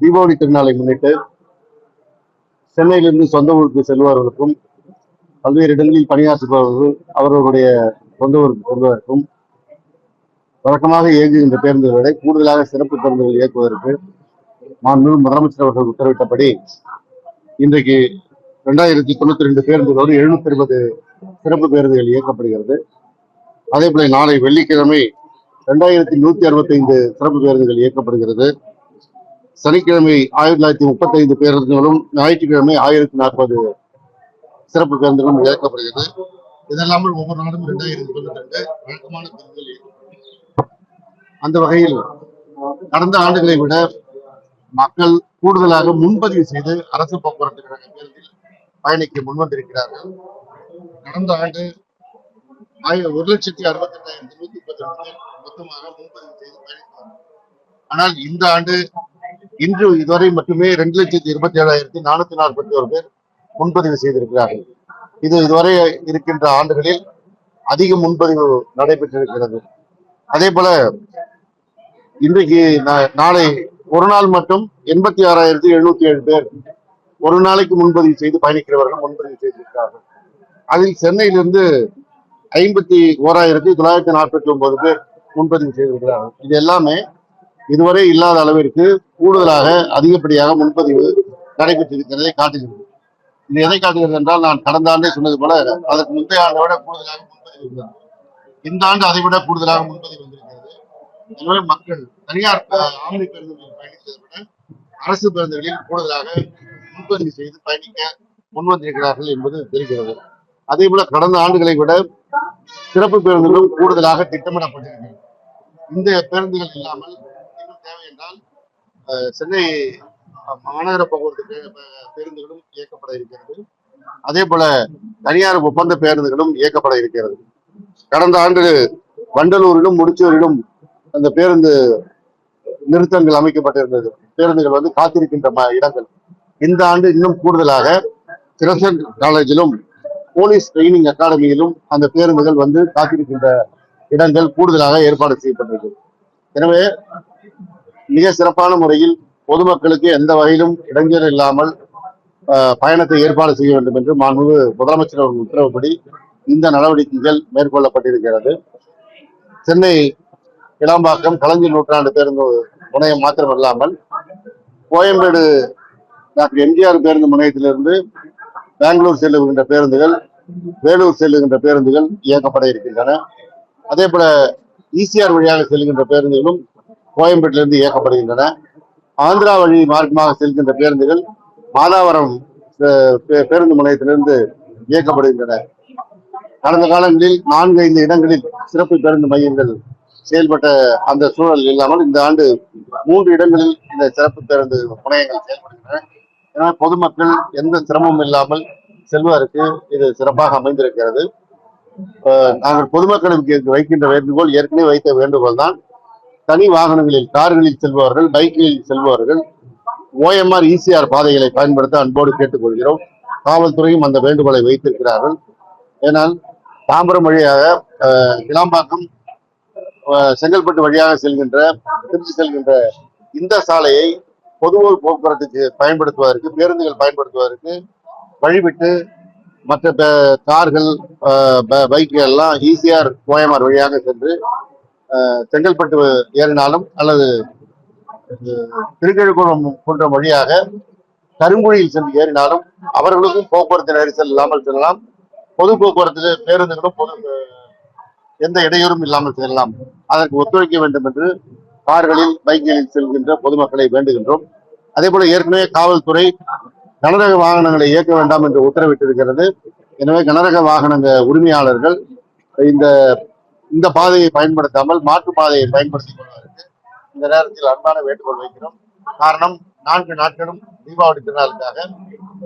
தீபாவளி திருநாளை முன்னிட்டு சென்னையிலிருந்து சொந்த ஊருக்கு செல்பவர்களுக்கும் பல்வேறு இடங்களில் பணியாற்றுபவர்கள் அவர்களுடைய சொந்த ஊருக்கு செல்வதற்கும் வழக்கமாக இயங்குகின்ற பேருந்துகளை கூடுதலாக சிறப்பு பேருந்துகள் இயக்குவதற்கு மாண்புமிகு முதலமைச்சர் அவர்கள் உத்தரவிட்டபடி இன்றைக்கு 2092 பேருந்துகளோடு 720 சிறப்பு பேருந்துகள் இயக்கப்படுகிறது. அதே போல நாளை வெள்ளிக்கிழமை 2165 சிறப்பு பேருந்துகள் இயக்கப்படுகிறது. சனிக்கிழமை 1935 பேருந்துகளும் ஞாயிற்றுக்கிழமை 1040 சிறப்பு பேருந்துகளும் இயக்கப்படுகிறது. இதெல்லாமல் ஒவ்வொரு நாளும் 2092 வழக்கமான பேருந்துகள் இயக்கப்படுகிறது. அந்த வகையில் கடந்த ஆண்டுகளை விட மக்கள் கூடுதலாக முன்பதிவு செய்து அரசு போக்குவரத்து கழக பேருந்தில் பயணிக்க முன்வந்திருக்கிறார்கள். கடந்த ஆண்டு 1,68,132 பேர் மொத்தமாக முன்பதிவு செய்து பயணித்தார்கள். ஆனால் இந்த ஆண்டு இன்று இதுவரை மட்டுமே 2,27,441 பேர் முன்பதிவு செய்திருக்கிறார்கள். இது இதுவரை இருக்கின்ற ஆண்டுகளில் அதிக முன்பதிவு நடைபெற்றிருக்கிறது. அதே போல இன்றைக்கு நாளை ஒரு நாள் மட்டும் 86,707 பேர் ஒரு நாளைக்கு முன்பதிவு செய்து பயணிக்கிறவர்கள் முன்பதிவு செய்திருக்கிறார்கள். அதில் சென்னையிலிருந்து 51,949 பேர் முன்பதிவு செய்திருக்கிறார்கள். இது எல்லாமே இதுவரை இல்லாத அளவிற்கு கூடுதலாக அதிகப்படியாக முன்பதிவு நடைபெற்றிருக்கிறதை காட்டுகிறது. இது எதை காட்டுகிறது என்றால், நான் கடந்த ஆண்டே சொன்னது போல அதற்கு முந்தைய ஆண்டை விட கூடுதலாக முன்பதிவு இருந்தது. இந்த ஆண்டு அதை விட கூடுதலாக முன்பதிவு வந்திருக்கிறது. எனவே மக்கள் தனியார் ஆம்னி பேருந்துகளில் பயணித்ததை விட அரசு பேருந்துகளில் கூடுதலாக முன்பதிவு செய்து பயணிக்க முன்வந்திருக்கிறார்கள் என்பது தெரிகிறது. அதே போல கடந்த ஆண்டுகளை விட சிறப்பு பேருந்துகளும் கூடுதலாக திட்டமிடப்பட்டிருக்கிறது. இந்த பேருந்துகள் இல்லாமல் இன்னும் தேவை என்றால் சென்னை மாநகர போக்குவரத்து பேருந்துகளும் இயக்கப்பட இருக்கிறது. அதே போல தனியார் ஒப்பந்த பேருந்துகளும் இயக்கப்பட இருக்கிறது. கடந்த ஆண்டு வண்டலூரிலும் முடிச்சூரிலும் அந்த பேருந்து நிறுத்தங்கள் அமைக்கப்பட்டிருந்தது. பேருந்துகள் காத்திருக்கின்ற இடங்கள். இந்த ஆண்டு இன்னும் கூடுதலாக கிரசன்ட் காலேஜிலும் போலீஸ் ட்ரைனிங் அகாடமியிலும் அந்த பேருந்துகள் காத்திருக்கின்ற இடங்கள் கூடுதலாக ஏற்பாடு செய்யப்பட்டிருக்கு. எனவே மிக சிறப்பான முறையில் பொதுமக்களுக்கு எந்த வகையிலும் இடைஞ்சல் இல்லாமல் பயணத்தை ஏற்பாடு செய்ய வேண்டும் என்று மாண்புமிகு முதலமைச்சர் அவர்கள் உத்தரவுப்படி இந்த நடவடிக்கைகள் மேற்கொள்ளப்பட்டிருக்கிறது. சென்னை கிளாம்பாக்கம் கலைஞர் நூற்றாண்டு பேருந்து முனையம் மாத்திரமல்லாமல் கோயம்பேடு டாக்டர் எம்ஜிஆர் பேருந்து முனையத்திலிருந்து பெங்களூர் செல்லுகின்ற பேருந்துகள், வேலூர் செல்லுகின்ற பேருந்துகள் இயக்கப்பட இருக்கின்றன. அதே போல ஈசிஆர் வழியாக செல்கின்ற பேருந்துகளும் கோயம்பேட்டிலிருந்து இயக்கப்படுகின்றன. ஆந்திரா வழி மார்க்கமாக செல்கின்ற பேருந்துகள் மாதாவரம் பேருந்து முனையத்திலிருந்து இயக்கப்படுகின்றன. கடந்த காலங்களில் 4-5 இடங்களில் சிறப்பு பேருந்து மையங்கள் செயல்பட்ட அந்த சூழல் இல்லாமல் இந்த ஆண்டு 3 இடங்களில் இந்த சிறப்பு பேருந்து முனையங்கள் செயல்படுகின்றன. எனவே பொதுமக்கள் எந்த சிரமமும் இல்லாமல் செல்வதற்கு இது சிறப்பாக அமைந்திருக்கிறது. நாங்கள் பொதுமக்களுக்கு வைக்கின்ற வேண்டுகோள், ஏற்கனவே வைத்த வேண்டுகோள் தான், தனி வாகனங்களில் கார்களில் செல்பவர்கள், பைக்கில் செல்பவர்கள் OMR ECR பாதைகளை பயன்படுத்த அன்போடு கேட்டுக்கொள்கிறோம். காவல்துறையும் அந்த வேண்டுகோளை வைத்திருக்கிறார்கள். ஏனால் தாம்பரம் வழியாக கிளாம்பாக்கம் செங்கல்பட்டு வழியாக செல்கின்ற திருச்சி செல்கின்ற இந்த சாலையை பொதுவோர் போக்குவரத்துக்கு பயன்படுத்துவதற்கு, பேருந்துகள் பயன்படுத்துவதற்கு வழிவிட்டு மற்ற கார்கள் பைக்குகள் எல்லாம் ECR OMR வழியாக சென்று செங்கல்பட்டு ஏறினாலும் அல்லது திருக்கழுக்குளம் போன்ற வழியாக கருங்குழியில் சென்று ஏறினாலும் அவர்களுக்கும் போக்குவரத்து நெரிசல் இல்லாமல் செல்லலாம். பொது போக்குவரத்து பேருந்துகளும் எந்த இடையூறும் இல்லாமல் செல்லலாம். அதற்கு ஒத்துழைக்க வேண்டும் என்று கார்களில் பைக்குகளில் செல்கின்ற பொதுமக்களை வேண்டுகின்றோம். அதே போல ஏற்கனவே காவல்துறை கனரக வாகனங்களை இயக்க வேண்டாம் என்று உத்தரவிட்டிருக்கிறது. எனவே கனரக வாகன உரிமையாளர்கள் இந்த பாதையை பயன்படுத்தாமல் மாற்று பாதையை பயன்படுத்திக் கொள்வதற்கு இந்த நேரத்தில் அன்பான வேண்டுகோள் வைக்கிறோம். காரணம், 4 நாட்களும் தீபாவளி திருநாளுக்காக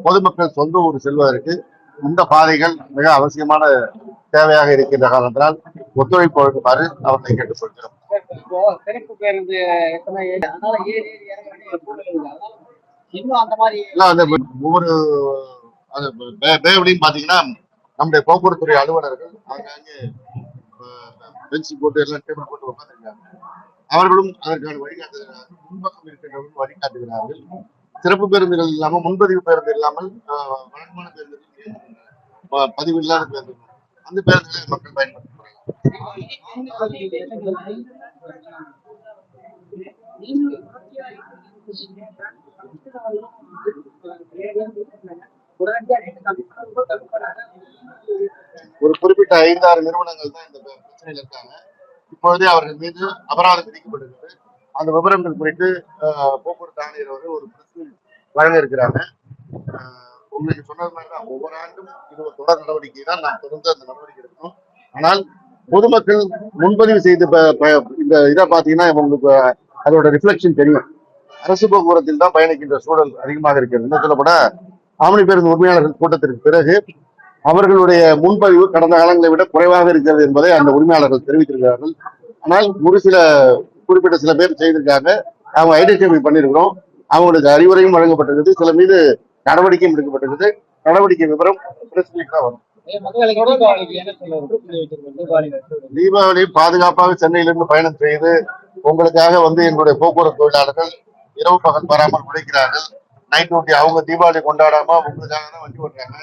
பொதுமக்கள் சொந்த ஊர் செல்வதற்கு இந்த பாதைகள் மிக அவசியமான தேவையாக இருக்கின்ற காரணத்தினால் ஒத்துழைப்பு வழங்குமாறு அவர்களை கேட்டுக்கொள்கிறோம். ஒவ்வொரு பாத்தீங்கன்னா நம்முடைய போக்குவரத்துறை அலுவலர்கள் ஆங்காங்கே பெஞ்சு போட்டு எல்லாம் டேபிள் போட்டு உட்காந்துருக்காங்க. அவர்களும் அதற்கான வழிகாட்டுகிறார்கள். முன்பக்கம் இருக்கின்றவர்கள் வழிகாட்டுகிறார்கள். சிறப்பு பேருந்துகள் இல்லாமல், முன்பதிவு பேருந்து இல்லாமல் வழக்கமான பேருந்துகள், பதிவு இல்லாத பேருந்துகள், அந்த பேருந்துகளை மக்கள் பயன்படுத்துகிறார்கள். ஒரு குறிப்பிட்ட 5-6 நிறுவனங்கள் தான் இந்த பிரச்சனையில் இருக்காங்க. இப்பொழுதே அவர்கள் மீது அபராதம் விதிக்கப்பட்டிருக்கிறது. அந்த விவரங்கள் குறித்து போக்குவரத்து ஆணையர் அவர்கள் ஒரு வழங்க இருக்கிறாங்க. உங்களுக்கு சொன்னது மாதிரிதான் ஒவ்வொரு ஆண்டும் இது ஒரு தொடர் நடவடிக்கை தான். நாம் தொடர்ந்து அந்த நடவடிக்கை எடுக்கணும். ஆனால் பொதுமக்கள் முன்பதிவு செய்து இந்த இதை பார்த்தீங்கன்னா உங்களுக்கு அதோட ரிஃப்ளெக்ஷன் தெரியும். அரசு போக்குவரத்தில் தான் பயணிக்கின்ற சூழல் அதிகமாக இருக்கிறது. இன்னும் சொல்லப்பட ஆம்னி பேருந்து உரிமையாளர்கள் கூட்டத்திற்கு பிறகு அவர்களுடைய முன்பதிவு கடந்த காலங்களை விட குறைவாக இருக்கிறது என்பதை அந்த உரிமையாளர்கள் தெரிவித்திருக்கிறார்கள். ஆனால் ஒரு சில குறிப்பிட்ட சில பேர் செய்திருக்காங்க. அவங்க ஐடென்டிஃபை பண்ணியிருக்கிறோம். அவங்களுக்கு அறிவுரையும் வழங்கப்பட்டிருக்குது. சில மீது நடவடிக்கையும் எடுக்கப்பட்டிருக்குது. நடவடிக்கை விவரம் தான் வரும். தீபாவளி பாதுகாப்பாக சென்னையிலிருந்து பயணம் செய்து உங்களுக்காக எங்களுடைய போக்குவரத்து தொழிலாளர்கள் இரவு பகல் வராமல் உழைக்கிறார்கள். நைட் டியூட்டி அவங்க தீபாவளி கொண்டாடாம உங்களுக்காக தான் வண்டி ஓட்டுறாங்க.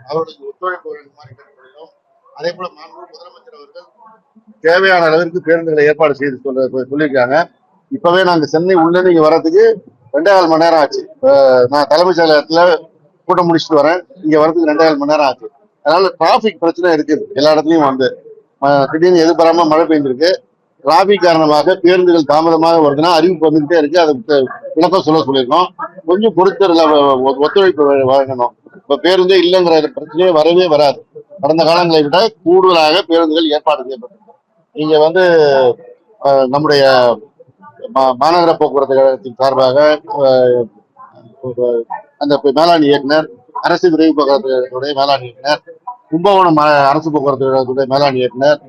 அவர்களுக்கு ஒத்துழைப்பு வழங்குமாறு கேட்டுக்கொள்கிறோம். அதே போல மாண்புமிகு முதலமைச்சர் அவர்கள் தேவையான அளவிற்கு பேருந்துகளை ஏற்பாடு செய்து சொல்லியிருக்காங்க. இப்பவே நாங்க சென்னை உள்ள நீங்க வர்றதுக்கு 2.5 மணி நேரம் ஆச்சு. நான் தலைமைச் செயலகத்துல கூட்டம் முடிச்சுட்டு வரேன். இங்க வர்றதுக்கு 2.5 மணி நேரம் ஆச்சு. அதனால டிராபிக் பிரச்சனை இருக்குது. எல்லா இடத்துலயும் திடீர்னு எதிர்பாராம மழை பெய்ஞ்சிருக்கு. டிராபிக் காரணமாக பேருந்துகள் தாமதமாக வருதுன்னா அறிவிப்பு வந்துகிட்டே இருக்கு. அதுக்கு விளக்கம் சொல்லியிருக்கோம். கொஞ்சம் பொறுத்தல ஒத்துழைப்பு வழங்கணும். இப்ப பேருந்தே இல்லைங்கிற பிரச்சனையே வரவே வராது. கடந்த காலங்களை விட கூடுதலாக பேருந்துகள் ஏற்பாடு செய்யப்பட்டிருக்கு. நீங்க நம்முடைய மாநகர போக்குவரத்து கழகத்தின் சார்பாக அந்த மேலாண் இயக்குனர், அரசு விரைவு போக்குவரத்து மேலாண் இயக்குனர், கும்பகோணம் அரசு போக்குவரத்து கழகத்துடைய மேலாண் இயக்குனர்,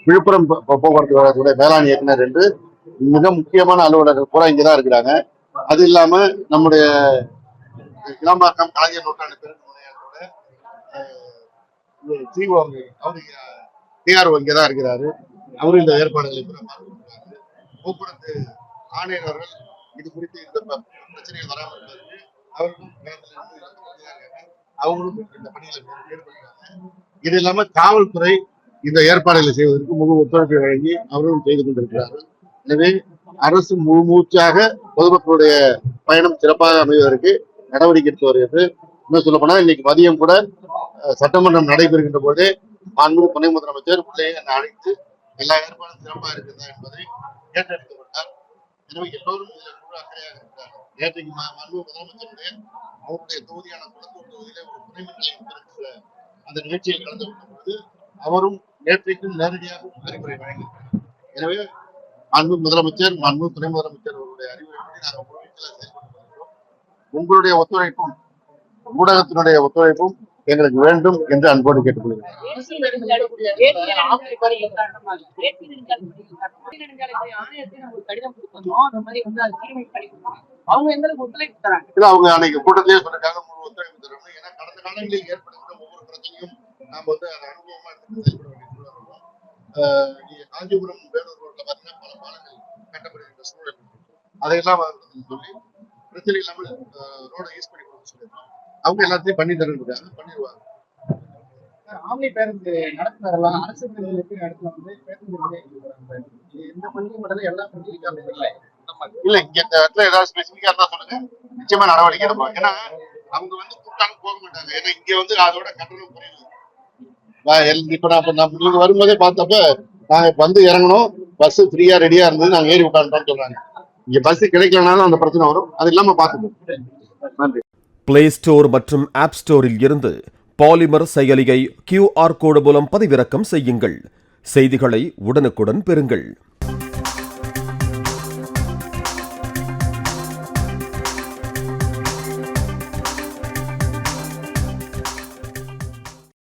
விழுப்புரம் போக்குவரத்து கழகத்துடைய மேலாண் இயக்குனர் என்று மிக முக்கியமான அலுவலர்கள் பூரா இங்கதான் இருக்கிறாங்க. அது இல்லாம நம்முடைய இளம்பாக்கம் கலைஞர் நூற்றாண்டு பெருங்கு முனையத்தோட டிஆர்ஓ இங்கதான் இருக்கிறாரு. அவரும் இந்த ஏற்பாடுகளை போக்குவரத்து ஆணையர் அவர்கள் இது குறித்து இந்த பிரச்சனைகள் வராமல் இருப்பதற்கு அவர்களும் இந்த பணிகளை ஈடுபடுகிறாங்க. இது இல்லாம காவல்துறை இந்த ஏற்பாடுகளை செய்வதற்கு முழு ஒத்துழைப்பை வழங்கி அவர்களும் செய்து கொண்டிருக்கிறார்கள். எனவே அரசு முழு மூச்சாக பொதுமக்களுடைய பயணம் சிறப்பாக அமைவதற்கு நடவடிக்கை எடுத்து வருகிறது. இன்னும் சொல்ல போனா இன்னைக்கு மதியம் கூட சட்டமன்றம் நடைபெறுகின்ற போதே மாண்புமிகு துணை முதலமைச்சர் உள்ளே அழைத்து எல்லா ஏற்பாடும் சிறப்பாக இருக்கிறதா என்பதை கேட்டெடுத்துக் கொண்டார். எனவே எல்லோரும் இதில் முழு அக்கறையாக இருக்கிறார். நேற்றைக்கு மாண்புமிகு முதலமைச்சருடைய அவருடைய தொகுதியான குளத்தூர் தொகுதியிலே ஒரு துணை அந்த நிகழ்ச்சியில் கலந்து கொண்ட பொழுது அவரும் நேற்றைக்கும் நேரடியாக அறிவுரை வழங்கியிருக்கிறார். எனவே மாண்புமிகு முதலமைச்சர், மாண்புமிகு துணை முதலமைச்சர் அவருடைய அறிவுரைப்படி நாங்கள் முழுவீச்சில் செயல்பட்டு வருகிறோம். உங்களுடைய ஒத்துழைப்பும் ஊடகத்தினுடைய ஒத்துழைப்பும் எங்களுக்கு வேண்டும் என்று அன்போடு கேட்டுக்கொள்கிறேன். அவங்க அன்னைக்கு கூட்டத்திலேயே சொல்லிருக்காங்க முழு ஒத்துழைப்பு தரணும். ஏன்னா கடந்த காலங்களில் ஏற்படுகிற ஒவ்வொரு பிரச்சனையும் நாம் அதை அனுபவமா எடுத்து செயல்பட வேண்டிய நீங்க காஞ்சிபுரம் வேலூர் ரோட்ல பாத்தீங்கன்னா பல பாலங்கள் கட்டப்படுகின்ற சூழல் அதையெல்லாம் சொல்லி பிரச்சனை இல்லாமல் ரோடை யூஸ் பண்ணி கொடுக்க சொல்லியிருக்கோம். அவங்க எல்லாத்தையும் பண்ணி தருவாங்க, பண்ணிடுவாங்க. ஆம்னி பேருந்து நடத்துனதெல்லாம் அரசு பேருந்துகளுக்கு இடத்துல பேருந்து இந்த பண்டிகை மட்டும் எல்லா பண்டிகைக்கும் இல்ல இங்க இந்த இடத்துல ஏதாவது ஸ்பெசிபிக்கா இருந்தா சொல்லுங்க, நிச்சயமா நடவடிக்கை எடுப்போம். ஏன்னா அவங்க கூப்பிட்டாலும் போக மாட்டாங்க. ஏன்னா இங்க அதோட கட்டணம் குறைவு. இப்ப நீங்க வரும்போதே பார்த்தப்ப நாங்க இறங்கணும், பஸ் ஃப்ரீயா ரெடியா இருந்தது, நாங்க ஏறி உட்காந்துட்டோம்னு சொல்றாங்க. இங்க பஸ் கிடைக்கலனாலும் அந்த பிரச்சனை வரும். அது இல்லாம பாத்துக்கணும். நன்றி. பிளே ஸ்டோர் மற்றும் ஆப் ஸ்டோரில் இருந்து பாலிமர் செயலியை QR கோடு மூலம் பதிவிறக்கம் செய்யுங்கள். செய்திகளை உடனுக்குடன் பெறுங்கள்.